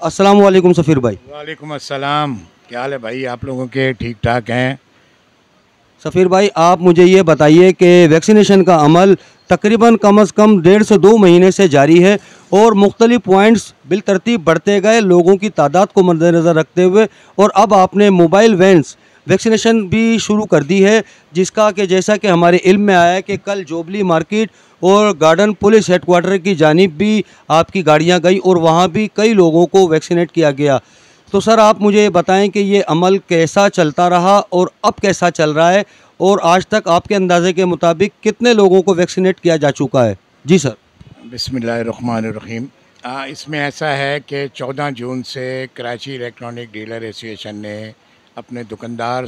अस्सलाम वालेकुम सफ़ीर भाई। वालेकुम अस्सलाम। क्या हाल है भाई? आप लोगों के ठीक ठाक हैं? सफ़ीर भाई, आप मुझे ये बताइए कि वैक्सीनेशन का अमल तकरीबन कम अज़ कम 1.5 से 2 महीने से जारी है और मुख्तलिफ पॉइंट्स बिलतरतीब बढ़ते गए लोगों की तादाद को मद्देनज़र रखते हुए, और अब आपने मोबाइल वैन्स वैक्सीनेशन भी शुरू कर दी है, जिसका कि जैसा कि हमारे इल्म में आया है कि कल जोबली मार्केट और गार्डन पुलिस हेडक्वार्टर की जानिब भी आपकी गाड़ियां गई और वहां भी कई लोगों को वैक्सीनेट किया गया। तो सर, आप मुझे बताएं कि ये अमल कैसा चलता रहा और अब कैसा चल रहा है, और आज तक आपके अंदाजे के मुताबिक कितने लोगों को वैक्सीनेट किया जा चुका है? जी सर। बिस्मिल्लाहिर्रहमानिर्रहीम। इसमें ऐसा है कि 14 जून से कराची इलेक्ट्रॉनिक डीलर एसोसिएशन ने अपने दुकानदार,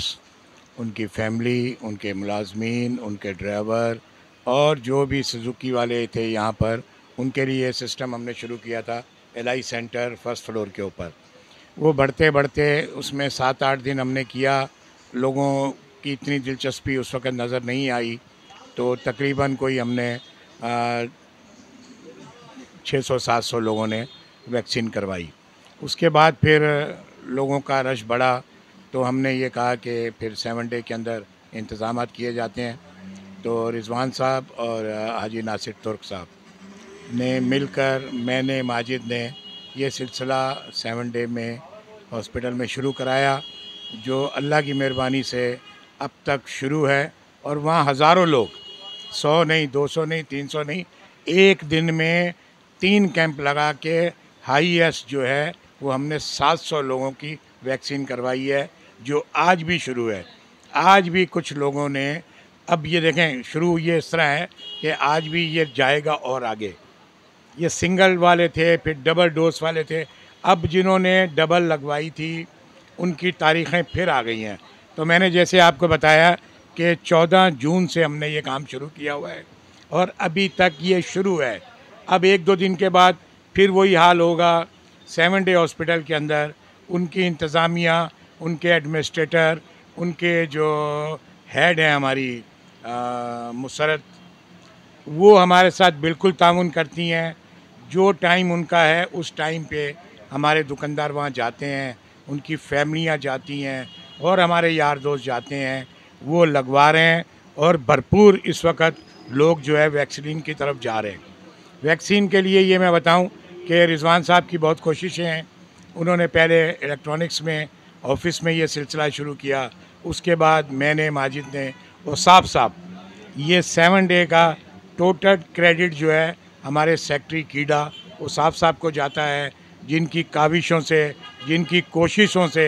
उनकी फैमिली, उनके मुलाजमीन, उनके ड्राइवर और जो भी सुजुकी वाले थे यहाँ पर, उनके लिए सिस्टम हमने शुरू किया था एलआई सेंटर फर्स्ट फ्लोर के ऊपर। वो बढ़ते बढ़ते उसमें 7-8 दिन हमने किया। लोगों की इतनी दिलचस्पी उस वक़्त नज़र नहीं आई, तो तकरीबन कोई हमने 600-700 लोगों ने वैक्सीन करवाई। उसके बाद फिर लोगों का रश बढ़ा, तो हमने ये कहा कि फिर 7 डे के अंदर इंतज़ामात किए जाते हैं। तो रिजवान साहब और हाजी नासिर तुर्क साहब ने मिलकर, मैंने, माजिद ने ये सिलसिला 7 डे में हॉस्पिटल में शुरू कराया, जो अल्लाह की मेहरबानी से अब तक शुरू है। और वहाँ हज़ारों लोग, 100 नहीं, 200 नहीं, 300 नहीं, एक दिन में 3 कैंप लगा के हाईएस्ट जो है वो हमने 700 लोगों की वैक्सीन करवाई है, जो आज भी शुरू है। आज भी कुछ लोगों ने, अब ये देखें, शुरू ये इस तरह है कि आज भी ये जाएगा और आगे। ये सिंगल वाले थे, फिर डबल डोज वाले थे। अब जिन्होंने डबल लगवाई थी उनकी तारीख़ें फिर आ गई हैं। तो मैंने जैसे आपको बताया कि 14 जून से हमने ये काम शुरू किया हुआ है और अभी तक ये शुरू है। अब 1-2 दिन के बाद फिर वही हाल होगा। 7 डे हॉस्पिटल के अंदर उनकी इंतज़ामिया, उनके एडमिनिस्ट्रेटर, उनके जो हेड हैं हमारी मुसरत, वो हमारे साथ बिल्कुल ताउन करती हैं। जो टाइम उनका है उस टाइम पे हमारे दुकानदार वहाँ जाते हैं, उनकी फैमिलियाँ जाती हैं और हमारे यार दोस्त जाते हैं, वो लगवा रहे हैं। और भरपूर इस वक्त लोग जो है वैक्सीन की तरफ जा रहे हैं। वैक्सीन के लिए ये मैं बताऊं कि रिजवान साहब की बहुत कोशिशें हैं। उन्होंने पहले इलेक्ट्रॉनिक्स में ऑफिस में ये सिलसिला शुरू किया, उसके बाद मैंने, माजिद ने और साहब ये 7 डे का टोटल क्रेडिट जो है हमारे सेक्रेटरी कीड़ा वो साहब को जाता है, जिनकी काविशों से, जिनकी कोशिशों से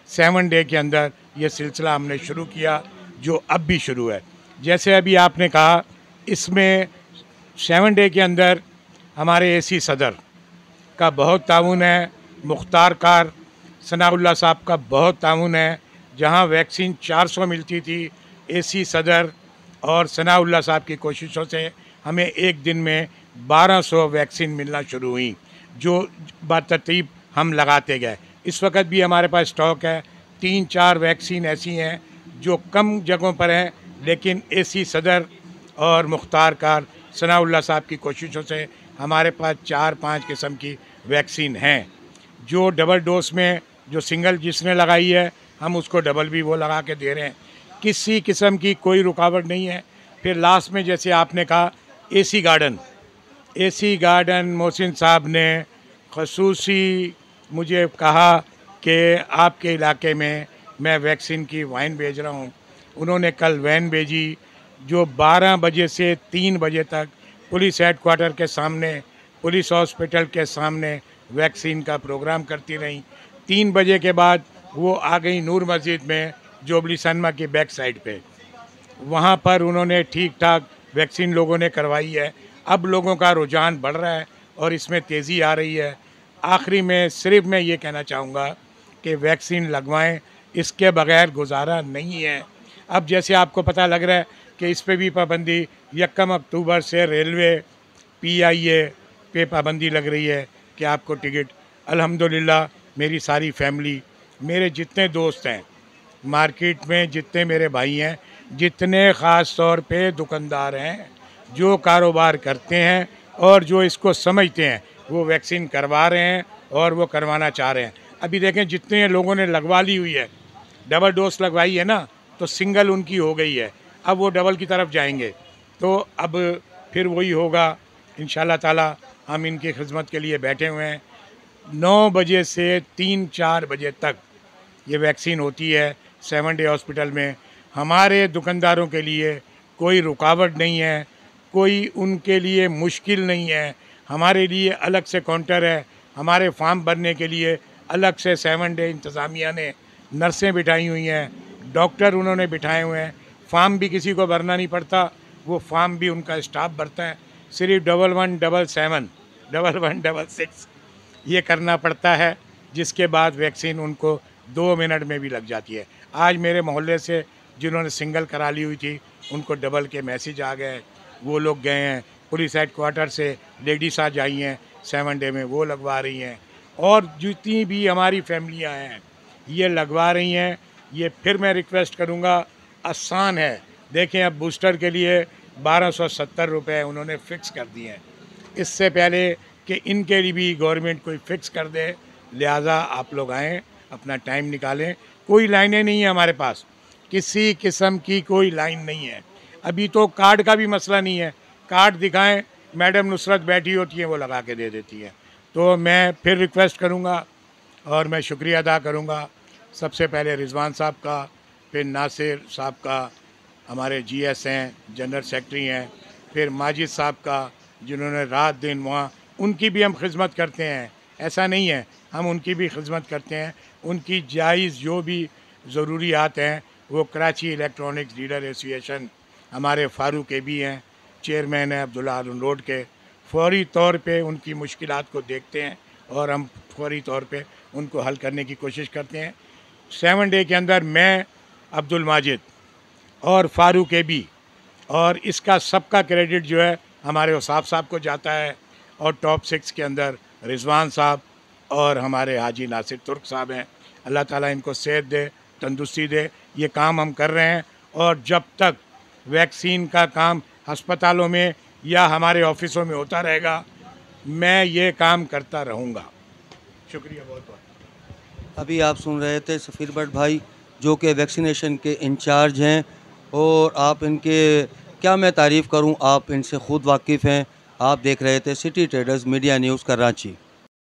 7 डे के अंदर ये सिलसिला हमने शुरू किया, जो अब भी शुरू है। जैसे अभी आपने कहा, इसमें 7 डे के अंदर हमारे एसी सदर का बहुत ताउन है, मुख्तार कार सनाउल्लाह साहब का बहुत ताउन है। जहां वैक्सीन 400 मिलती थी, एसी सदर और सनाउल्लाह साहब की कोशिशों से हमें एक दिन में 1200 वैक्सीन मिलना शुरू हुई, जो बतरतीब हम लगाते गए। इस वक्त भी हमारे पास स्टॉक है। 3-4 वैक्सीन ऐसी हैं जो कम जगहों पर हैं, लेकिन एसी सदर और मुख्तार कार सनाउल्लाह साहब की कोशिशों से हमारे पास 4-5 किस्म की वैक्सीन हैं। जो डबल डोज में, जो सिंगल जिसने लगाई है, हम उसको डबल भी वो लगा के दे रहे हैं। किसी किस्म की कोई रुकावट नहीं है। फिर लास्ट में जैसे आपने कहा, एसी गार्डन मोहसिन साहब ने खसूसी मुझे कहा कि आपके इलाके में मैं वैक्सीन की वैन भेज रहा हूँ। उन्होंने कल वैन भेजी, जो 12 बजे से 3 बजे तक पुलिस हेडक्वार्टर के सामने, पुलिस हॉस्पिटल के सामने वैक्सीन का प्रोग्राम करती रहीं। 3 बजे के बाद वो आ गई नूर मस्जिद में, जोबली सनमा की बैक साइड पे। वहाँ पर उन्होंने ठीक ठाक वैक्सीन लोगों ने करवाई है। अब लोगों का रुझान बढ़ रहा है और इसमें तेज़ी आ रही है। आखिरी में सिर्फ मैं ये कहना चाहूँगा कि वैक्सीन लगवाएं, इसके बगैर गुजारा नहीं है। अब जैसे आपको पता लग रहा है कि इस पे भी पाबंदी 1 अक्टूबर से रेलवे पीआईए पे पाबंदी लग रही है कि आपको टिकट। अल्हम्दुलिल्लाह मेरी सारी फैमिली, मेरे जितने दोस्त हैं मार्केट में, जितने मेरे भाई हैं, जितने ख़ास तौर पे दुकानदार हैं, जो कारोबार करते हैं और जो इसको समझते हैं, वो वैक्सीन करवा रहे हैं और वो करवाना चाह रहे हैं। अभी देखें जितने लोगों ने लगवा ली हुई है, डबल डोज लगवाई है ना, तो सिंगल उनकी हो गई है, अब वो डबल की तरफ जाएंगे। तो अब फिर वही होगा इंशाल्लाह ताला। हम इनकी खिदमत के लिए बैठे हुए हैं। 9 बजे से 3-4 बजे तक ये वैक्सीन होती है 7 डे हॉस्पिटल में। हमारे दुकानदारों के लिए कोई रुकावट नहीं है, कोई उनके लिए मुश्किल नहीं है। हमारे लिए अलग से काउंटर है, हमारे फार्म भरने के लिए अलग से 7 डे इंतज़ामिया ने नर्सें बिठाई हुई हैं, डॉक्टर उन्होंने बिठाए हुए हैं। फार्म भी किसी को भरना नहीं पड़ता, वो फार्म भी उनका स्टाफ भरता है। सिर्फ 1177, 1166 ये करना पड़ता है, जिसके बाद वैक्सीन उनको 2 मिनट में भी लग जाती है। आज मेरे मोहल्ले से जिन्होंने सिंगल करा ली हुई थी उनको डबल के मैसेज आ गए, वो लोग गए हैं। पुलिस हेडक्वार्टर से लेडीज आज आई हैं 7 डे में, वो लगवा रही हैं। और जितनी भी हमारी फैमिलियां हैं ये लगवा रही हैं। ये फिर मैं रिक्वेस्ट करूंगा, आसान है। देखें अब बूस्टर के लिए 1270 रुपये उन्होंने फ़िक्स कर दिए हैं। इससे पहले कि इनके लिए भी गवर्नमेंट कोई फ़िक्स कर दे, लिहाजा आप लोग आएँ, अपना टाइम निकालें। कोई लाइनें नहीं है हमारे पास, किसी किस्म की कोई लाइन नहीं है। अभी तो कार्ड का भी मसला नहीं है, कार्ड दिखाएं, मैडम नुसरत बैठी होती हैं, वो लगा के दे देती हैं। तो मैं फिर रिक्वेस्ट करूंगा और मैं शुक्रिया अदा करूंगा सबसे पहले रिजवान साहब का, फिर नासिर साहब का, हमारे जीएस हैं, जनरल सेक्रेटरी हैं, फिर माजिद साहब का, जिन्होंने रात दिन वहाँ, उनकी भी हम खिदमत करते हैं। ऐसा नहीं है, हम उनकी भी खिदमत करते हैं। उनकी जायज़ जो भी ज़रूरियात हैं, वो कराची इलेक्ट्रॉनिक्स डीलर एसोसिएशन, हमारे फारूक के भी हैं, चेयरमैन हैं अब्दुल्ला हारून रोड के, फौरी तौर पे उनकी मुश्किलात को देखते हैं और हम फौरी तौर पे उनको हल करने की कोशिश करते हैं। 7 डे के अंदर मैं, अब्दुल माजिद और फारूक के भी, और इसका सबका क्रेडिट जो है हमारे उसाफ साहब को जाता है, और टॉप 6 के अंदर रिजवान साहब और हमारे हाजी नासिर तुर्क साहब हैं। अल्लाह ताला इनको सेहत दे, तंदुरुस्ती दे। ये काम हम कर रहे हैं, और जब तक वैक्सीन का काम अस्पतालों में या हमारे ऑफिसों में होता रहेगा, मैं ये काम करता रहूँगा। शुक्रिया बहुत बहुत। अभी आप सुन रहे थे सफ़ीर भट्ट भाई, जो कि वैक्सीनेशन के इंचार्ज हैं, और आप इनके क्या मैं तारीफ़ करूं, आप इनसे ख़ुद वाकिफ़ हैं। आप देख रहे थे city traders media news Karachi.